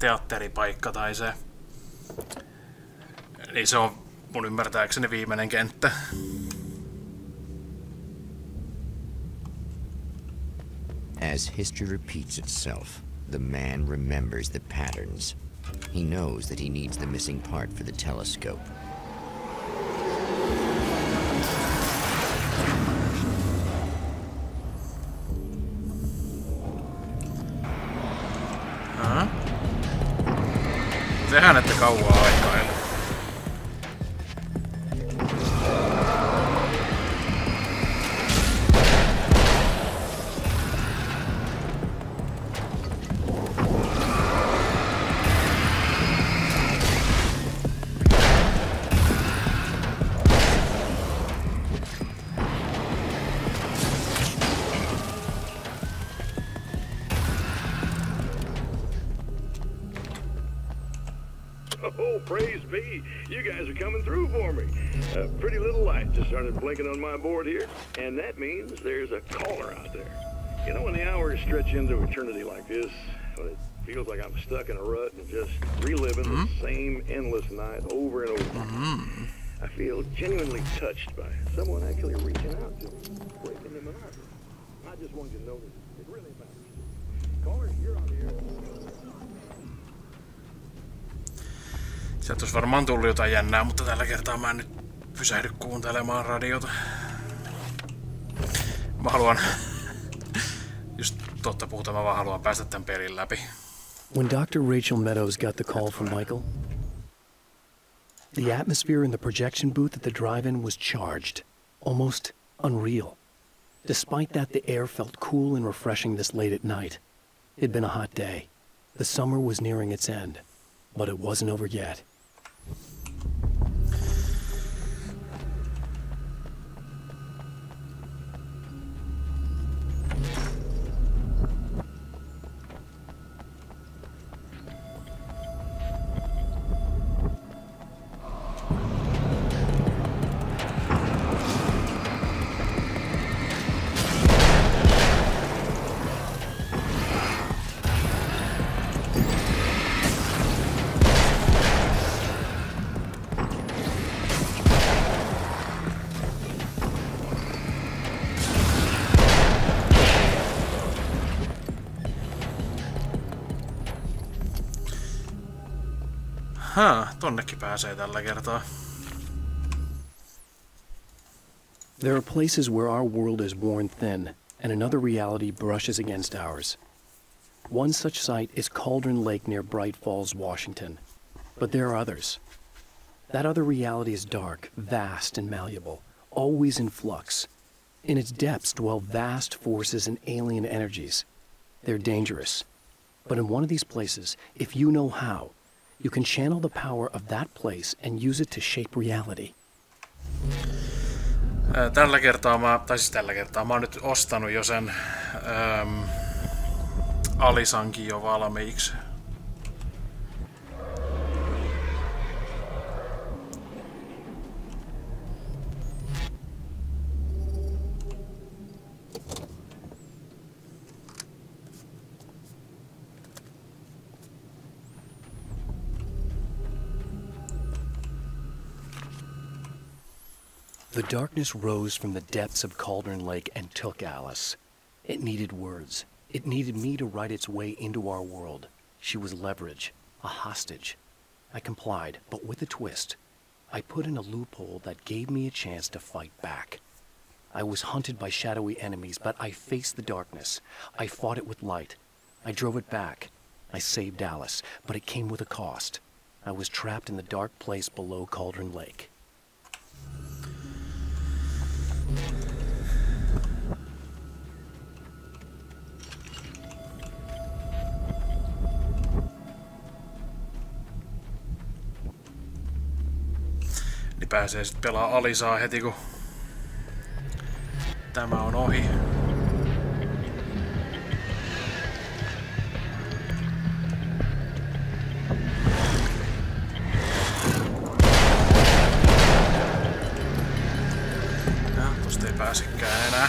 teatteripaikka tai se. Niin se on mun ymmärtääkseni viimeinen kenttä. As history repeats itself, the man remembers the patterns. He knows that he needs the missing part for the telescope. Tehdään, että kauaa aikaa. Oh, praise be. You guys are coming through for me. A pretty little light just started blinking on my board here, and that means there's a caller out there. You know, when the hours stretch into eternity like this, when it feels like I'm stuck in a rut and just reliving the same endless night over and over. I feel genuinely touched by someone actually reaching out to me, breaking the monotony. I just want you to know that it really matters. Caller, you're on the air. Sieltä olisi varmaan tullut jotain jännää, mutta tällä kertaa mä en nyt pysähdy kuuntelemaan radiota. Mä haluan... Just totta puhuta, mä vaan haluan päästä tän pelin läpi. When Dr. Rachel Meadows got the call from Michael, the atmosphere in the projection booth at the drive-in was charged, almost unreal. Despite that, the air felt cool and refreshing this late at night. It'd been a hot day. The summer was nearing its end, but it wasn't over yet. Tonnekin pääsee tällä kertaa. There are places where our world is worn thin, and another reality brushes against ours. One such site is Cauldron Lake near Bright Falls, Washington. But there are others. That other reality is dark, vast, and malleable, always in flux. In its depths dwell vast forces and alien energies. They're dangerous. But in one of these places, if you know how, you can channel the power of that place and use it to shape reality. Tällä kertaa mä oon nyt ostanut jo sen Alisankin jo valmiiksi. The darkness rose from the depths of Cauldron Lake and took Alice. It needed words. It needed me to write its way into our world. She was leverage, a hostage. I complied, but with a twist. I put in a loophole that gave me a chance to fight back. I was hunted by shadowy enemies, but I faced the darkness. I fought it with light. I drove it back. I saved Alice, but it came with a cost. I was trapped in the dark place below Cauldron Lake. Niin pääsee sit pelaa Alisaa heti kun tämä on ohi. Tosta ei pääsekään enää.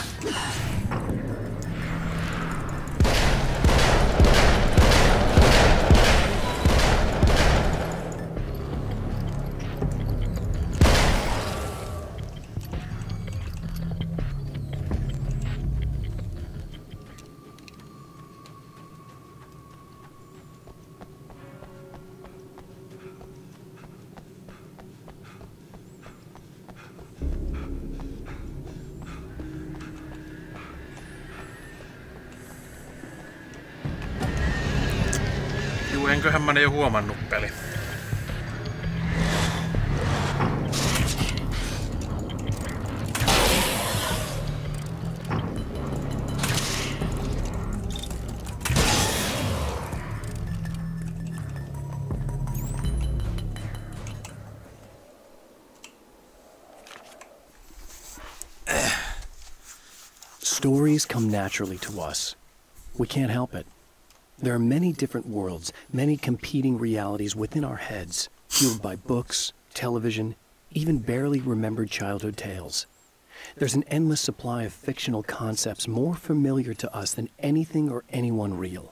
enköhän mä ne jo huomannut peli. Stories come naturally to us. We can't help it. There are many different worlds, many competing realities within our heads, fueled by books, television, even barely remembered childhood tales. There's an endless supply of fictional concepts more familiar to us than anything or anyone real.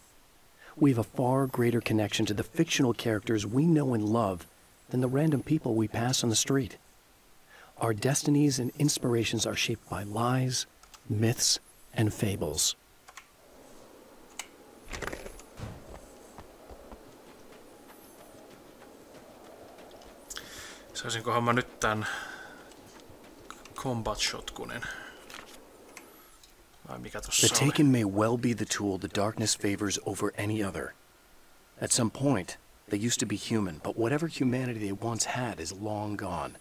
We have a far greater connection to the fictional characters we know and love than the random people we pass on the street. Our destinies and inspirations are shaped by lies, myths, and fables. Saisinkohan mä nyt tän combat shotgunin? Vai mikä tossa The Taken may well be the tool the darkness favors over any other. At some point, they used to be human, but whatever humanity they once had is long gone.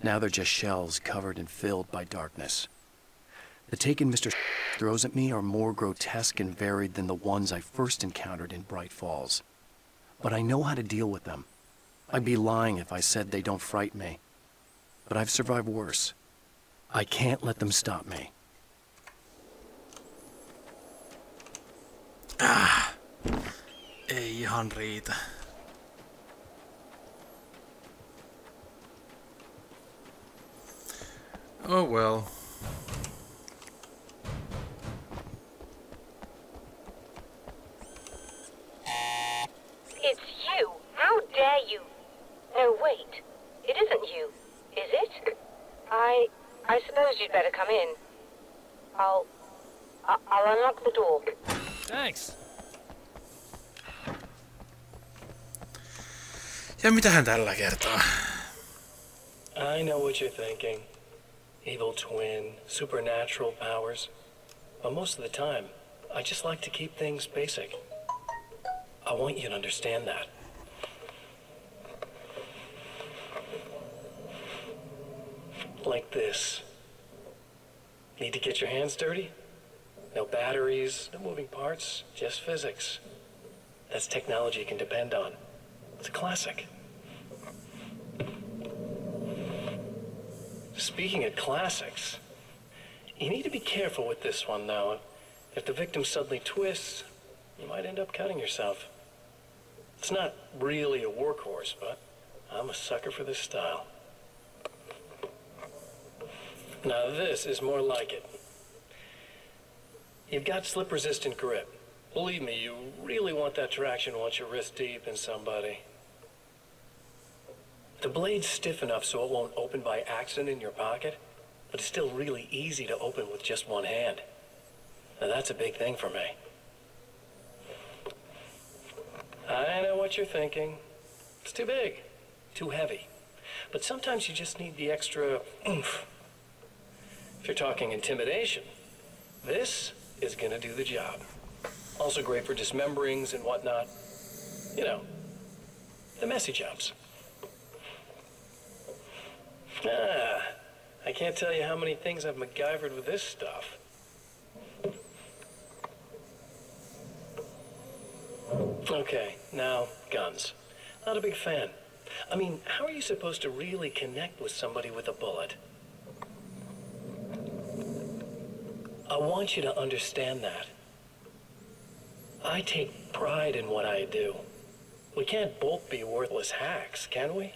Now they're just shells covered and filled by darkness. The Taken Mr. throws at me are more grotesque and varied than the ones I first encountered in Bright Falls. But I know how to deal with them. I'd be lying if I said they don't fright me. But I've survived worse. I can't let them stop me. Ei ihan riitä. Oh well. It's you! How dare you! No, wait. It isn't you, is it? I suppose you'd better come in. I'll unlock the door. Thanks. Ja mitähän tällä kertaa? I know what you're thinking. Evil twin, supernatural powers. But most of the time, I just like to keep things basic. I want you to understand that. Like this. Need to get your hands dirty? No batteries, no moving parts, just physics. That's technology you can depend on. It's a classic. Speaking of classics, you need to be careful with this one, though. If the victim suddenly twists, you might end up cutting yourself. It's not really a workhorse, but I'm a sucker for this style. Now this is more like it. You've got slip-resistant grip. Believe me, you really want that traction once you're wrist deep in somebody. The blade's stiff enough so it won't open by accident in your pocket, but it's still really easy to open with just one hand. Now that's a big thing for me. I know what you're thinking. It's too big, too heavy. But sometimes you just need the extra oomph. If you're talking intimidation, this is gonna do the job. Also great for dismemberings and whatnot. You know, the messy jobs. I can't tell you how many things I've MacGyvered with this stuff. Okay, now, guns. Not a big fan. I mean, how are you supposed to really connect with somebody with a bullet? I want you to understand that. I take pride in what I do. We can't both be worthless hacks, can we?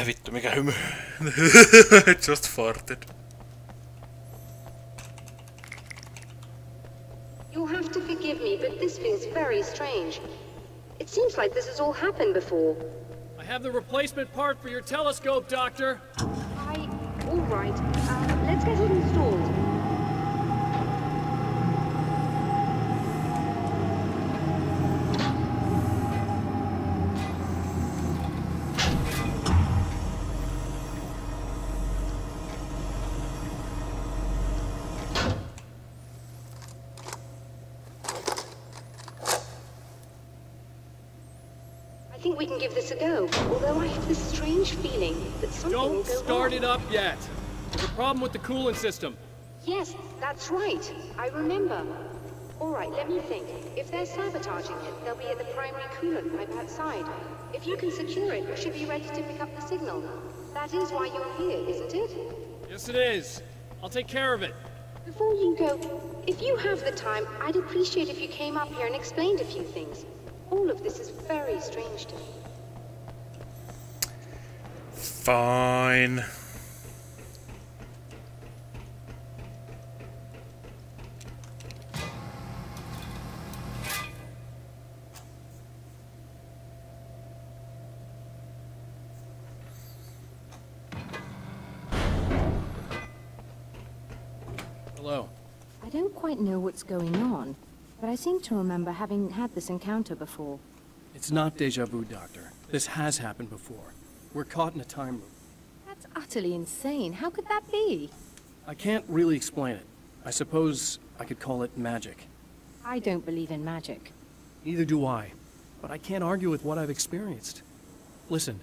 Vittu mikä hymy. Just farted. You'll have to forgive me, but this feels very strange. It seems like this has all happened before. I have the replacement part for your telescope, Doctor. All right. Let's get it installed. think we can give this a go, although I have this strange feeling that something will Don't go start wrong. it up yet. There's a problem with the coolant system. Yes, that's right. I remember. All right, let me think. If they're sabotaging it, they'll be at the primary coolant pipe outside. If you can secure it, we should be ready to pick up the signal. That is why you're here, isn't it? Yes, it is. I'll take care of it. Before you go, if you have the time, I'd appreciate if you came up here and explained a few things. All of this is very strange to me. Fine. Hello. I don't quite know what's going on, but I seem to remember having had this encounter before. It's not deja vu, Doctor. This has happened before. We're caught in a time loop. That's utterly insane. How could that be? I can't really explain it. I suppose I could call it magic. I don't believe in magic. Neither do I, but I can't argue with what I've experienced. Listen,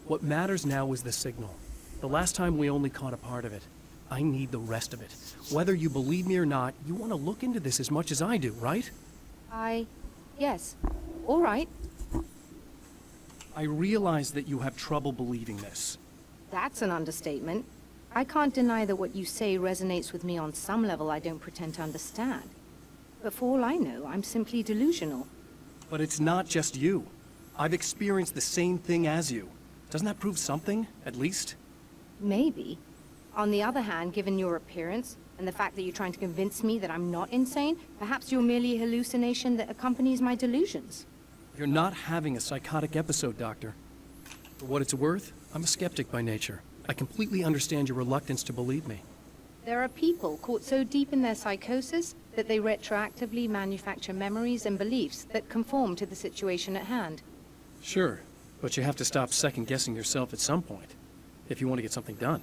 what matters now is the signal. The last time we only caught a part of it. I need the rest of it. Whether you believe me or not, you want to look into this as much as I do, right? Yes. All right. I realize that you have trouble believing this. That's an understatement. I can't deny that what you say resonates with me on some level I don't pretend to understand. But for all I know, I'm simply delusional. But it's not just you. I've experienced the same thing as you. Doesn't that prove something, at least? Maybe. On the other hand, given your appearance, and the fact that you're trying to convince me that I'm not insane, perhaps you're merely a hallucination that accompanies my delusions. You're not having a psychotic episode, Doctor. For what it's worth, I'm a skeptic by nature. I completely understand your reluctance to believe me. There are people caught so deep in their psychosis that they retroactively manufacture memories and beliefs that conform to the situation at hand. Sure, but you have to stop second-guessing yourself at some point, if you want to get something done.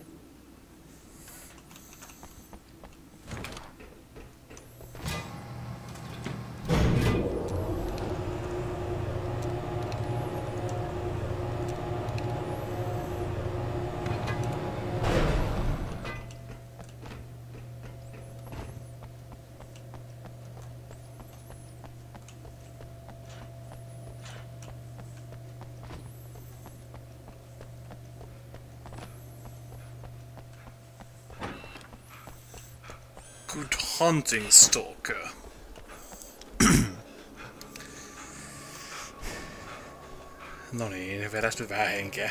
Good hunting, stalker. No niin, vedäs nyt vähän henkeä.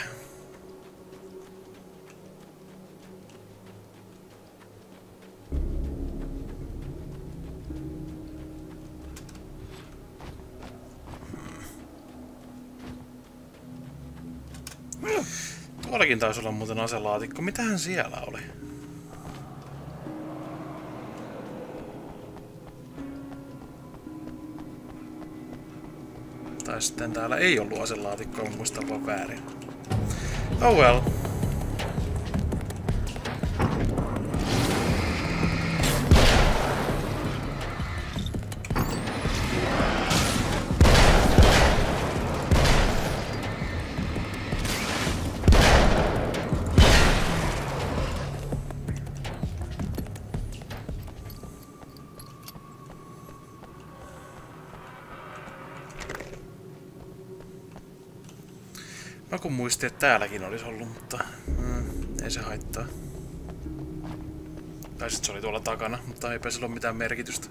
Tuollakin taisi olla muuten aselaatikko. Mitähän siellä oli? Tai sitten täällä ei ollut aselaatikkoa, muistan vaan väärin. Oh well. Mä kun muistin, että täälläkin olisi ollut, mutta ei se haittaa. Tai sit se oli tuolla takana, mutta eipä sillä ole mitään merkitystä.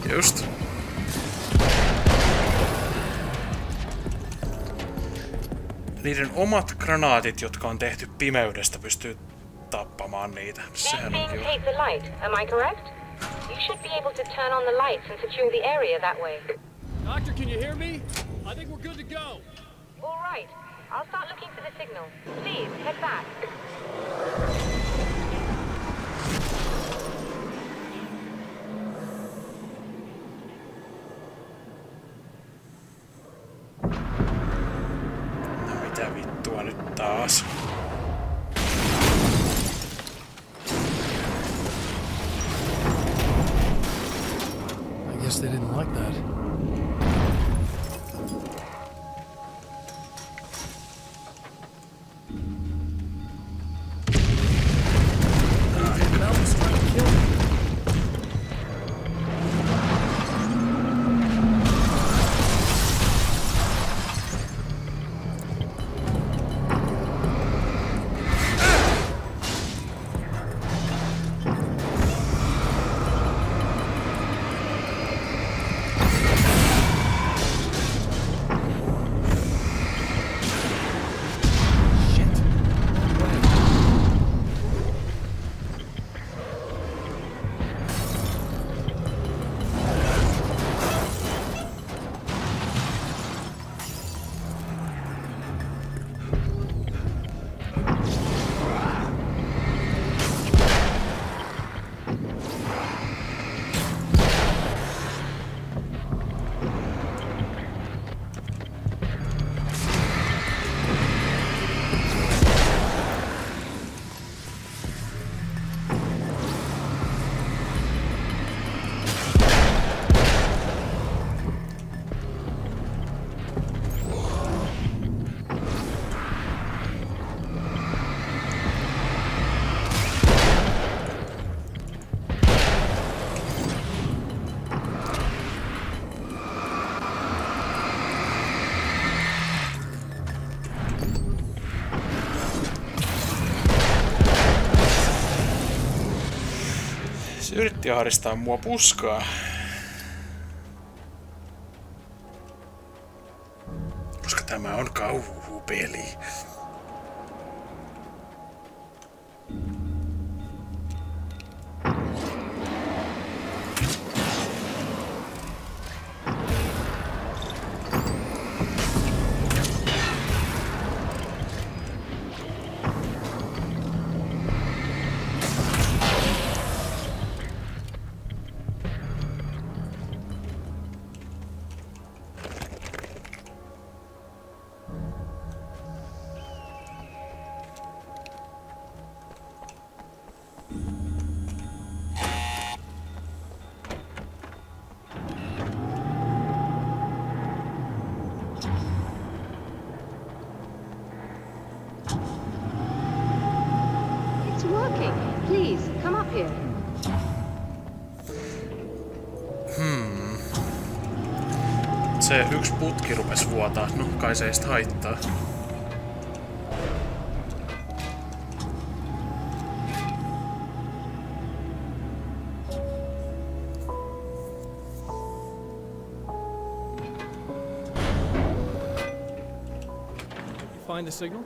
Just. Niiden omat granaatit, jotka on tehty pimeydestä, pystyy tappamaan niitä. Then Sehän being onkin to take the light, am I correct? You should be able to turn on the lights and secure the area that way. Doctor, can you hear me? I think we're good to go. All right. I'll start looking for the signal. Please, head back. No mitä vittua nyt taas? I guess they didn't like that. Mountain's trying to kill me. Se yritti ahdistaa mua puskaa. Koska tämä on kauhupeli. It's working. Please, come up here. Se yksi putki rupes vuotaa. No, kai se ei sitä haittaa. Find the signal?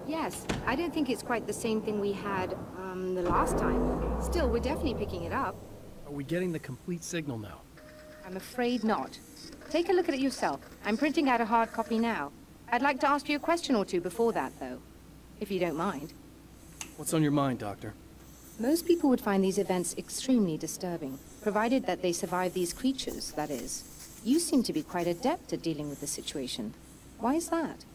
Yes, I don't think it's quite the same thing we had, the last time. Still, we're definitely picking it up. Are we getting the complete signal now? I'm afraid not. Take a look at it yourself. I'm printing out a hard copy now. I'd like to ask you a question or two before that, though, if you don't mind. What's on your mind, Doctor? Most people would find these events extremely disturbing, provided that they survive these creatures, that is. You seem to be quite adept at dealing with the situation. Why is that?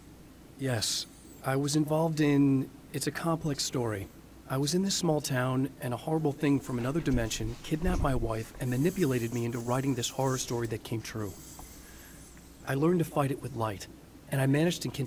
Yes, I was involved in... It's a complex story. I was in this small town, and a horrible thing from another dimension kidnapped my wife and manipulated me into writing this horror story that came true. I learned to fight it with light, and I managed to contain